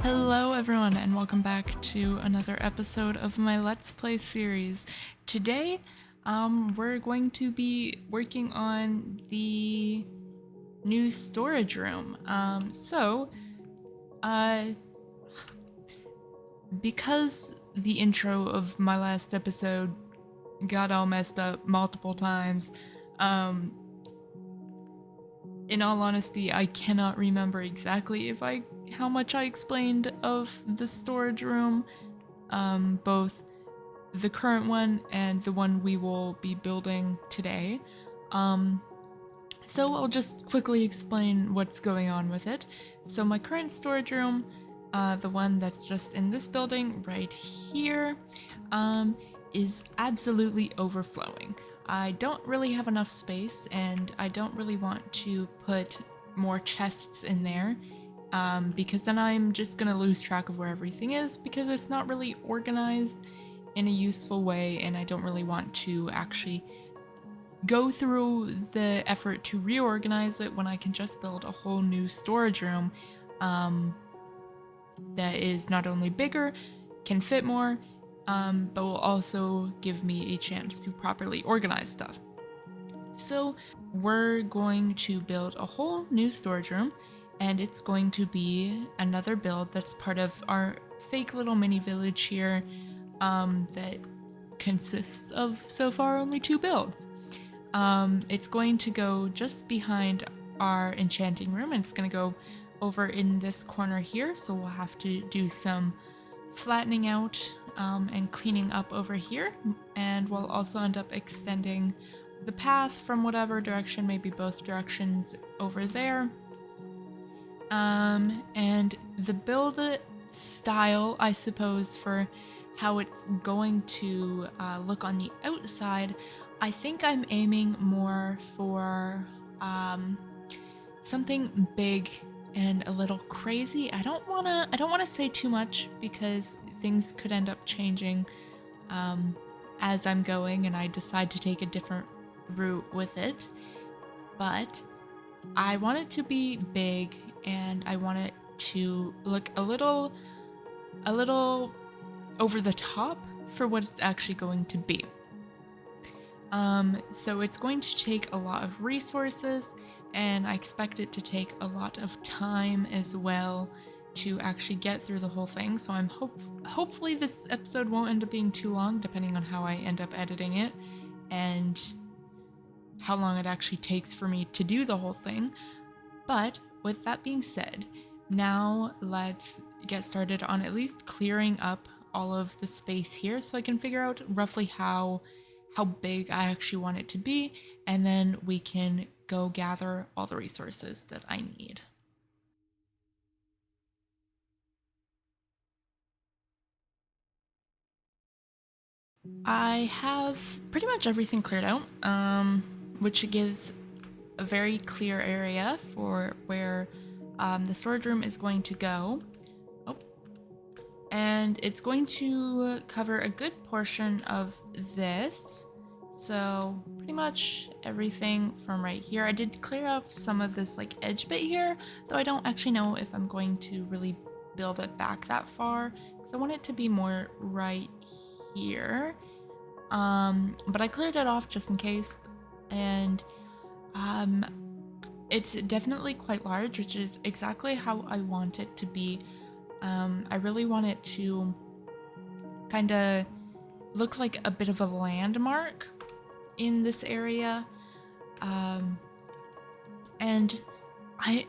Hello everyone and welcome back to another episode of my Let's Play series. Today, we're going to be working on the new storage room. Because the intro of my last episode got all messed up multiple times, in all honesty, I cannot remember exactly how much I explained of the storage room, both the current one and the one we will be building today. So I'll just quickly explain what's going on with it. So my current storage room, the one that's just in this building right here, is absolutely overflowing. I don't really have enough space and I don't really want to put more chests in there, because then I'm just gonna lose track of where everything is because it's not really organized in a useful way, and I don't really want to actually go through the effort to reorganize it when I can just build a whole new storage room that is not only bigger, can fit more, but will also give me a chance to properly organize stuff. So we're going to build a whole new storage room, and it's going to be another build that's part of our fake little mini village here, that consists of so far only 2 builds. It's going to go just behind our enchanting room, and it's going to go over in this corner here, so we'll have to do some flattening out and cleaning up over here, and we'll also end up extending the path from whatever direction, maybe both directions over there. And the build style, I suppose, for how it's going to look on the outside, I think I'm aiming more for something big and a little crazy. I don't wanna say too much because things could end up changing as I'm going and I decide to take a different route with it. But I want it to be big and I want it to look a little over the top for what it's actually going to be. So it's going to take a lot of resources, and I expect it to take a lot of time as well to actually get through the whole thing. So I'm hopefully this episode won't end up being too long, depending on how I end up editing it and how long it actually takes for me to do the whole thing. But with that being said, now let's get started on at least clearing up all of the space here so I can figure out roughly how big I actually want it to be, and then we can go gather all the resources that I need. I have pretty much everything cleared out, which gives a very clear area for where the storage room is going to go. Oh. And it's going to cover a good portion of this. So pretty much everything from right here. I did clear off some of this like edge bit here, though I don't actually know if I'm going to really build it back that far because I want it to be more right here. But I cleared it off just in case, and it's definitely quite large, which is exactly how I want it to be. I really want it to kind of look like a bit of a landmark in this area. And I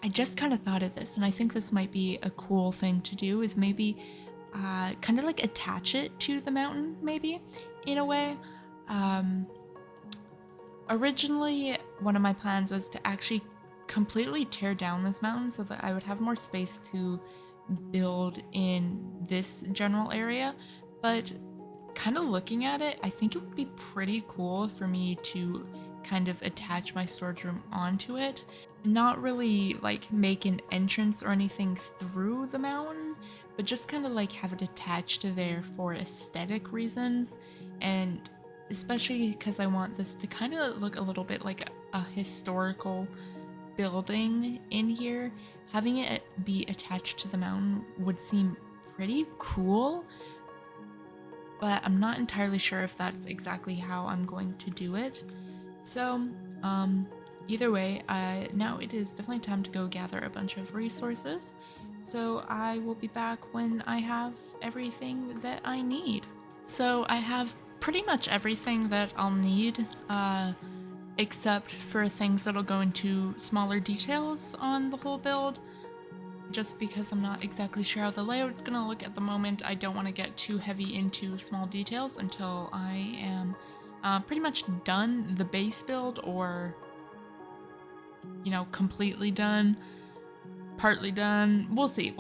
just kind of thought of this, and I think this might be a cool thing to do, is maybe kind of like attach it to the mountain, maybe, in a way. Originally, one of my plans was to actually completely tear down this mountain so that I would have more space to build in this general area, but kind of looking at it, I think it would be pretty cool for me to kind of attach my storage room onto it. Not really like make an entrance or anything through the mountain, but just kind of like have it attached to there for aesthetic reasons, and especially because I want this to kind of look a little bit like a historical building in here, having it be attached to the mountain would seem pretty cool, but I'm not entirely sure if that's exactly how I'm going to do it. So, either way, now it is definitely time to go gather a bunch of resources. So I will be back when I have everything that I need. So I have pretty much everything that I'll need, except for things that'll go into smaller details on the whole build. Just because I'm not exactly sure how the layout's gonna look at the moment, I don't want to get too heavy into small details until I am pretty much done the base build, or, you know, completely done, partly done. We'll see.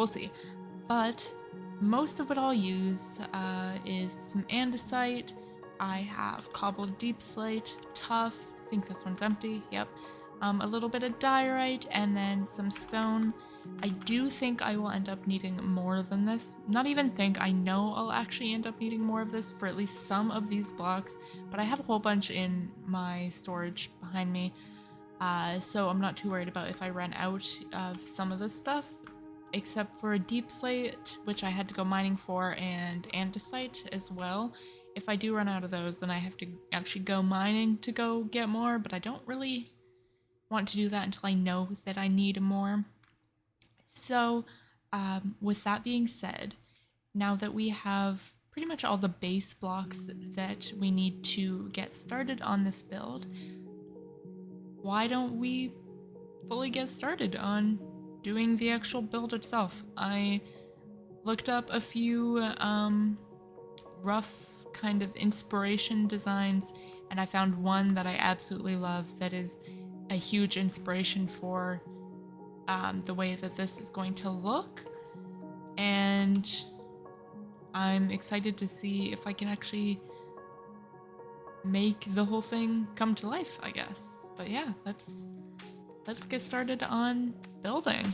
But most of what I'll use is some andesite. I have cobbled deep slate, tough. I think this one's empty. Yep. A little bit of diorite, and then some stone. I do think I will end up needing more than this. Not even think, I know I'll actually end up needing more of this for at least some of these blocks, but I have a whole bunch in my storage behind me, so I'm not too worried about if I run out of some of this stuff, except for a deep slate, which I had to go mining for, and andesite as well. If I do run out of those, then I have to actually go mining to go get more, but I don't really want to do that until I know that I need more. So, with that being said, now that we have pretty much all the base blocks that we need to get started on this build, why don't we fully get started on doing the actual build itself? I looked up a few rough kind of inspiration designs, and I found one that I absolutely love that is a huge inspiration for the way that this is going to look, and I'm excited to see if I can actually make the whole thing come to life, I guess. But yeah, let's get started on building.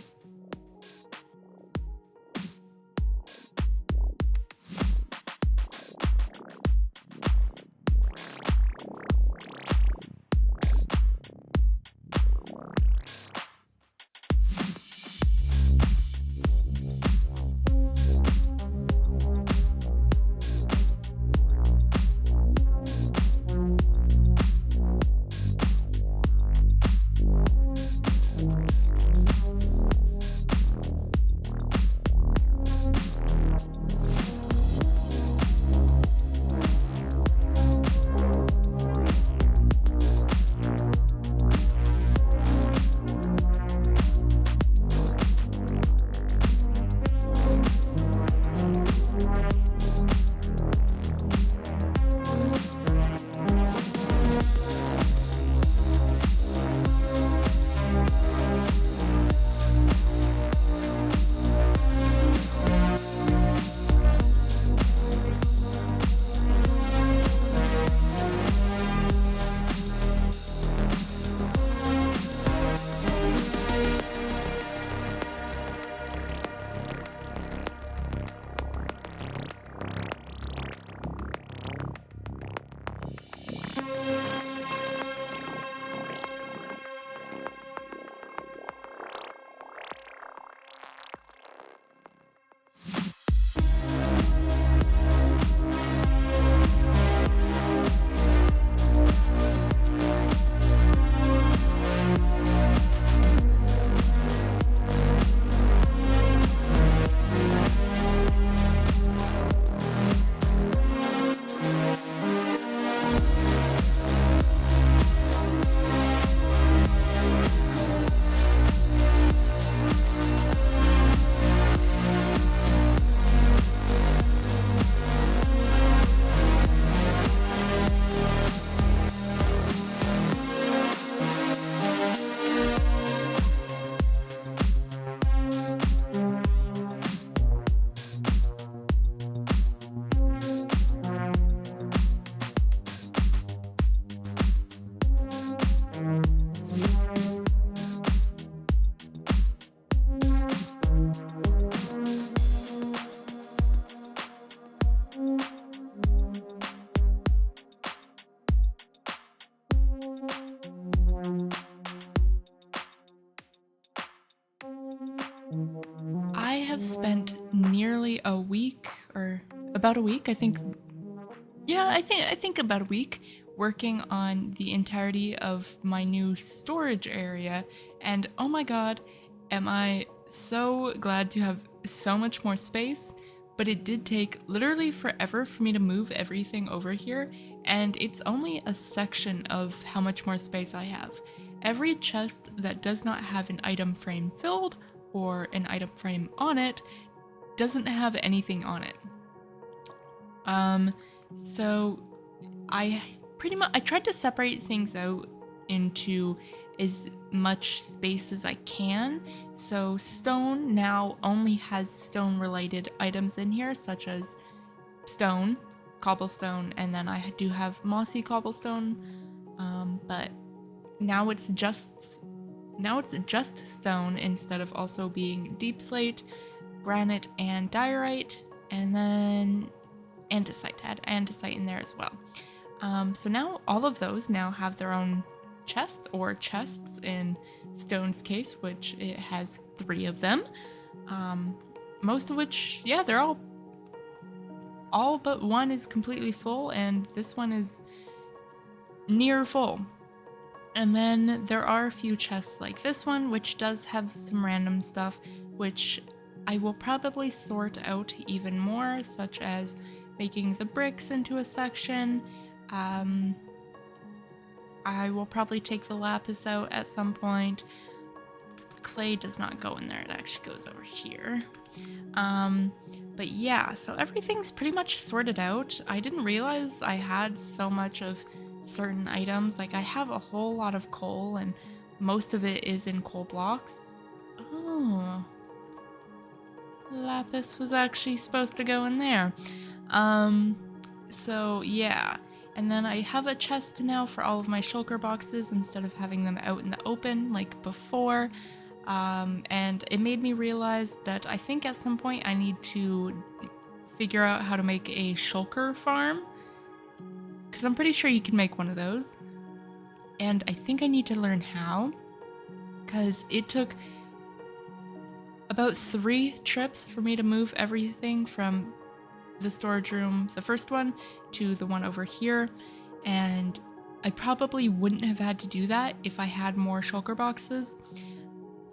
nearly a week, or about a week, I think. Yeah, I think about a week working on the entirety of my new storage area, and oh my god, am I so glad to have so much more space. But it did take literally forever for me to move everything over here, and it's only a section of how much more space I have. Every chest that does not have an item frame filled or an item frame on it doesn't have anything on it. So I I tried to separate things out into as much space as I can. So stone now only has stone related items in here, such as stone, cobblestone, and then I do have mossy cobblestone. But now it's just stone instead of also being deep slate, granite, and diorite, and then andesite. I had andesite in there as well. So now all of those now have their own chest, or chests in stone's case, which it has 3 of them. Most of which, yeah, they're all but one is completely full, and this one is near full. And then there are a few chests like this one, which does have some random stuff, which I will probably sort out even more, such as making the bricks into a section. I will probably take the lapis out at some point. Clay does not go in there, it actually goes over here. But yeah, so everything's pretty much sorted out. I didn't realize I had so much of certain items. Like, I have a whole lot of coal, and most of it is in coal blocks. Oh, lapis was actually supposed to go in there. So yeah. And then I have a chest now for all of my shulker boxes instead of having them out in the open like before. And it made me realize that I think at some point I need to figure out how to make a shulker farm, because I'm pretty sure you can make one of those. And I think I need to learn how, because it took about 3 trips for me to move everything from the storage room, the first one, to the one over here, and I probably wouldn't have had to do that if I had more shulker boxes.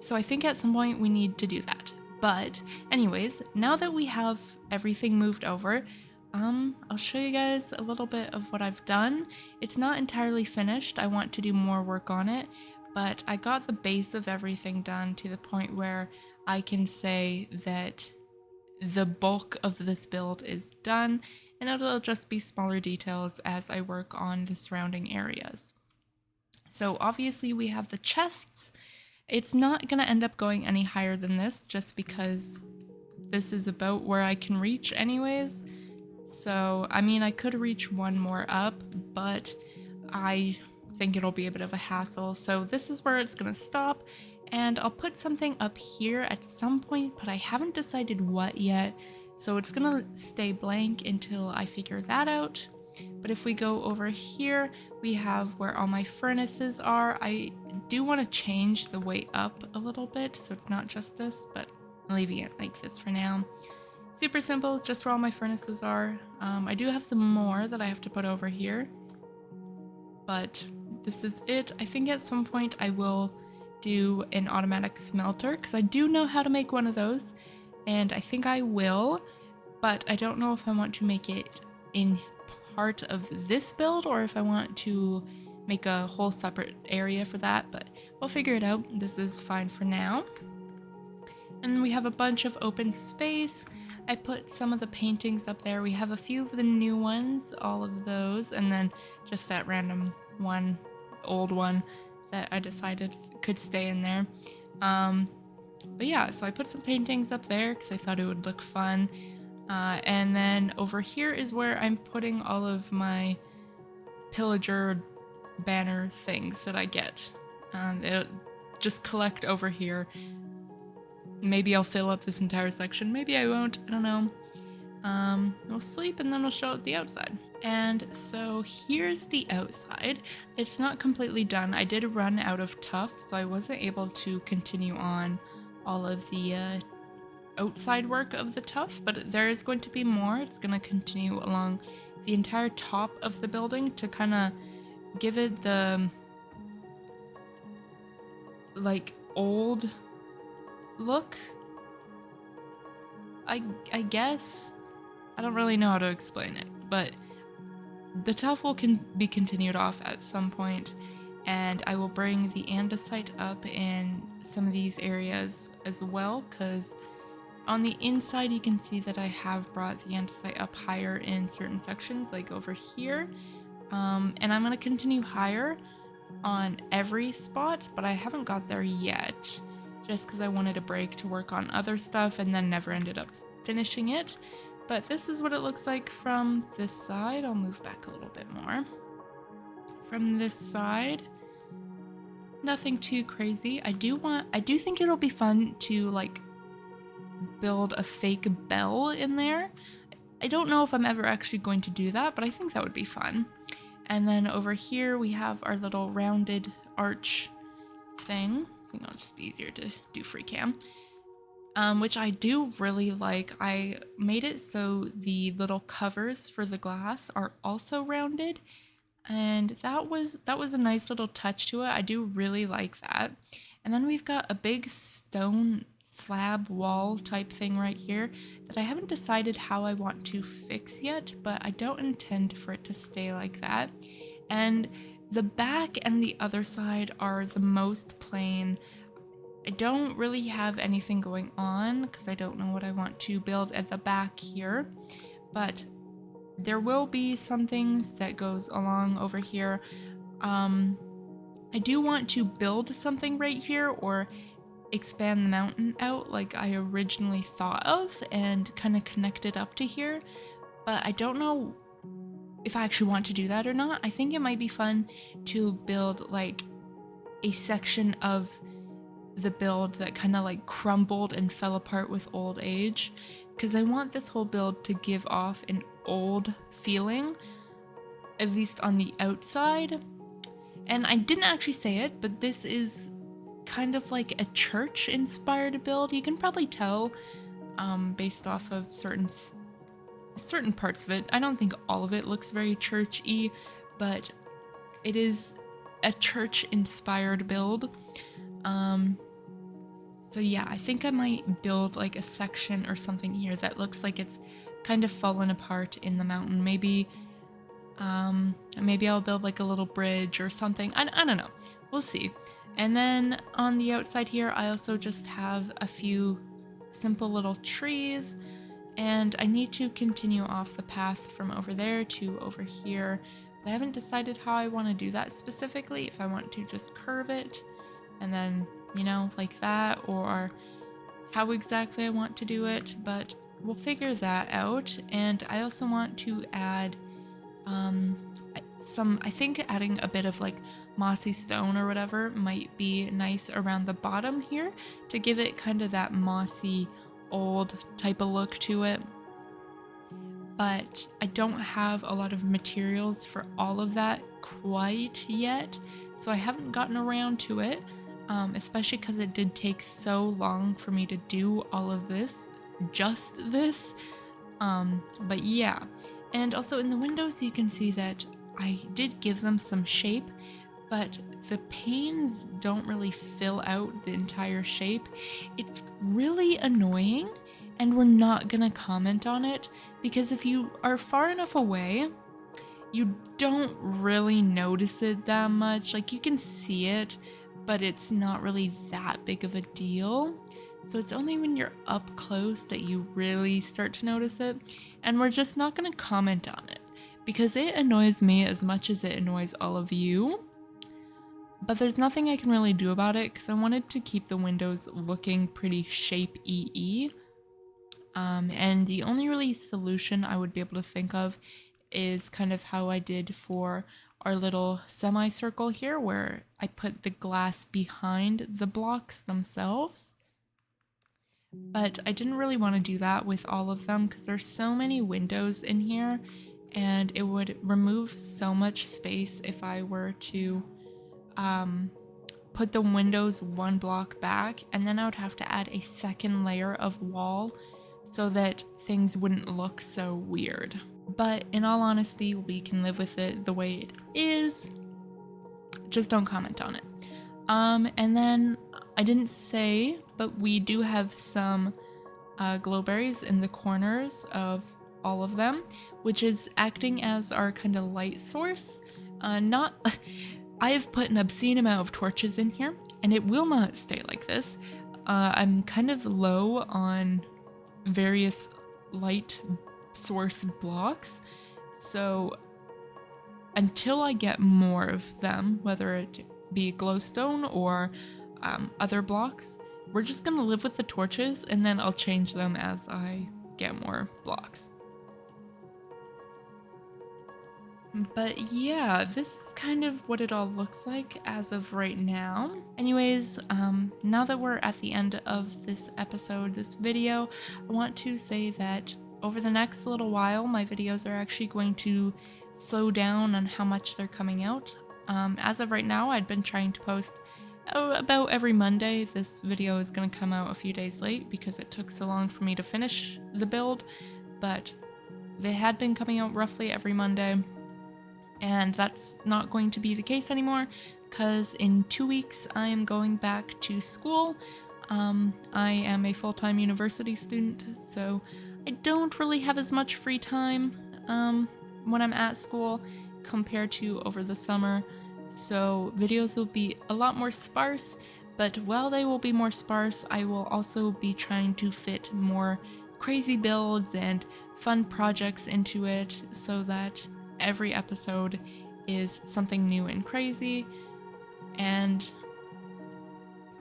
So I think at some point we need to do that. But anyways, now that we have everything moved over, I'll show you guys a little bit of what I've done. It's not entirely finished. I want to do more work on it, but I got the base of everything done to the point where I can say that the bulk of this build is done, and it'll just be smaller details as I work on the surrounding areas. So obviously we have the chests. It's not going to end up going any higher than this, just because this is about where I can reach anyways. So, I mean, I could reach one more up, but I think it'll be a bit of a hassle. So this is where it's going to stop. And I'll put something up here at some point, but I haven't decided what yet. So it's gonna stay blank until I figure that out. But if we go over here, we have where all my furnaces are. I do want to change the way up a little bit, so it's not just this, but I'm leaving it like this for now. Super simple, just where all my furnaces are. I do have some more that I have to put over here, but this is it. I think at some point I will do an automatic smelter, because I do know how to make one of those, and I think I will, but I don't know if I want to make it in part of this build or if I want to make a whole separate area for that, but we'll figure it out. This is fine for now. And we have a bunch of open space. I put some of the paintings up there. We have a few of the new ones, all of those, and then just that random one, old one, that I decided could stay in there. But yeah, so I put some paintings up there because I thought it would look fun. And then over here is where I'm putting all of my pillager banner things that I get. They'll just collect over here. Maybe I'll fill up this entire section. Maybe I won't. I don't know. We'll sleep and then we'll show it the outside. And so here's the outside. It's not completely done. I did run out of tuff, so I wasn't able to continue on all of the outside work of the tuff, but there is going to be more. It's going to continue along the entire top of the building to kind of give it the like old look. I guess I don't really know how to explain it, but the tuff will be continued off at some point, and I will bring the andesite up in some of these areas as well, because on the inside you can see that I have brought the andesite up higher in certain sections, like over here, and I'm going to continue higher on every spot, but I haven't got there yet, just because I wanted a break to work on other stuff and then never ended up finishing it. But this is what it looks like from this side. I'll move back a little bit more. From this side, nothing too crazy. I do think it'll be fun to like build a fake bell in there. I don't know if I'm ever actually going to do that, but I think that would be fun. And then over here we have our little rounded arch thing. I think it'll just be easier to do free cam. Which I do really like. I made it so the little covers for the glass are also rounded, and that was a nice little touch to it. I do really like that. And then we've got a big stone slab wall type thing right here that I haven't decided how I want to fix yet, but I don't intend for it to stay like that. And the back and the other side are the most plain. I don't really have anything going on because I don't know what I want to build at the back here, but there will be something that goes along over here. I do want to build something right here or expand the mountain out like I originally thought of and kind of connect it up to here, but I don't know if I actually want to do that or not. I think it might be fun to build like a section of the build that kind of like crumbled and fell apart with old age, because I want this whole build to give off an old feeling, at least on the outside. And I didn't actually say it, but this is kind of like a church inspired build. You can probably tell based off of certain parts of it. I don't think all of it looks very church-y, but it is a church inspired build. So yeah, I think I might build like a section or something here that looks like it's kind of fallen apart in the mountain. Maybe I'll build like a little bridge or something. I don't know. We'll see. And then on the outside here, I also just have a few simple little trees, and I need to continue off the path from over there to over here. But I haven't decided how I want to do that specifically, if I want to just curve it and then, you know, like that, or how exactly I want to do it, but we'll figure that out. And I also want to add I think adding a bit of like mossy stone or whatever might be nice around the bottom here to give it kind of that mossy old type of look to it. But I don't have a lot of materials for all of that quite yet, so I haven't gotten around to it, especially because it did take so long for me to do all of this, just this. But yeah. And also in the windows you can see that I did give them some shape, but the panes don't really fill out the entire shape. It's really annoying, and we're not gonna comment on it because if you are far enough away, you don't really notice it that much. Like, you can see it, but it's not really that big of a deal. So it's only when you're up close that you really start to notice it, and we're just not gonna comment on it because it annoys me as much as it annoys all of you. But there's nothing I can really do about it because I wanted to keep the windows looking pretty shape-y. And the only really solution I would be able to think of is kind of how I did for our little semicircle here, where I put the glass behind the blocks themselves. But I didn't really want to do that with all of them because there's so many windows in here, and it would remove so much space if I were to put the windows one block back, and then I would have to add a second layer of wall so that things wouldn't look so weird. But in all honesty, we can live with it the way it is. Just don't comment on it. And then I didn't say, but we do have some glowberries in the corners of all of them, which is acting as our kind of light source. I have put an obscene amount of torches in here, and it will not stay like this. I'm kind of low on various light source blocks, so until I get more of them, whether it be glowstone or other blocks, we're just gonna live with the torches, and then I'll change them as I get more blocks. But yeah, this is kind of what it all looks like as of right now. Anyways, now that we're at the end of this episode, this video, I want to say that over the next little while, my videos are actually going to slow down on how much they're coming out. As of right now, I'd been trying to post about every Monday. This video is going to come out a few days late because it took so long for me to finish the build, but they had been coming out roughly every Monday. And that's not going to be the case anymore, because in 2 weeks I am going back to school. I am a full-time university student, so I don't really have as much free time when I'm at school compared to over the summer. So videos will be a lot more sparse, but while they will be more sparse, I will also be trying to fit more crazy builds and fun projects into it so that every episode is something new and crazy, and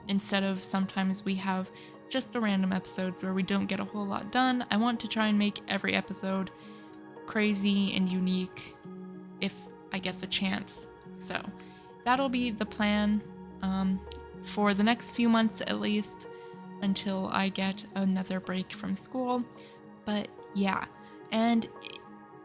instead of sometimes we have just a random episodes where we don't get a whole lot done, I want to try and make every episode crazy and unique if I get the chance. So that'll be the plan for the next few months at least, until I get another break from school. But yeah, and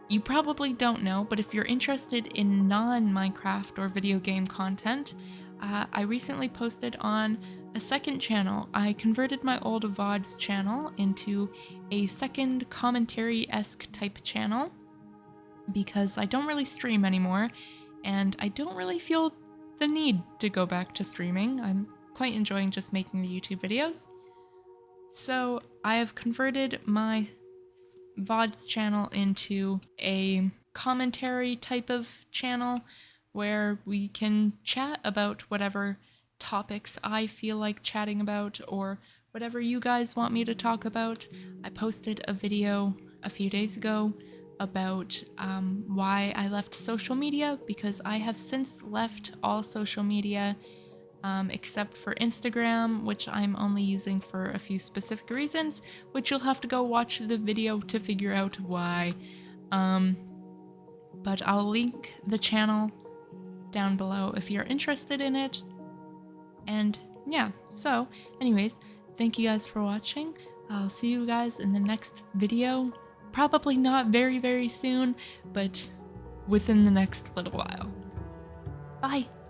you probably don't know, but if you're interested in non-Minecraft or video game content, I recently posted on a second channel. I converted my old VODs channel into a second commentary-esque type channel because I don't really stream anymore, and I don't really feel the need to go back to streaming. I'm quite enjoying just making the YouTube videos. So I have converted my VODs channel into a commentary type of channel where we can chat about whatever topics I feel like chatting about or whatever you guys want me to talk about. I posted a video a few days ago about why I left social media, because I have since left all social media except for Instagram, which I'm only using for a few specific reasons, which you'll have to go watch the video to figure out why. But I'll link the channel down below if you're interested in it. And yeah, so anyways, thank you guys for watching. I'll see you guys in the next video. Probably not very, very soon, but within the next little while. Bye!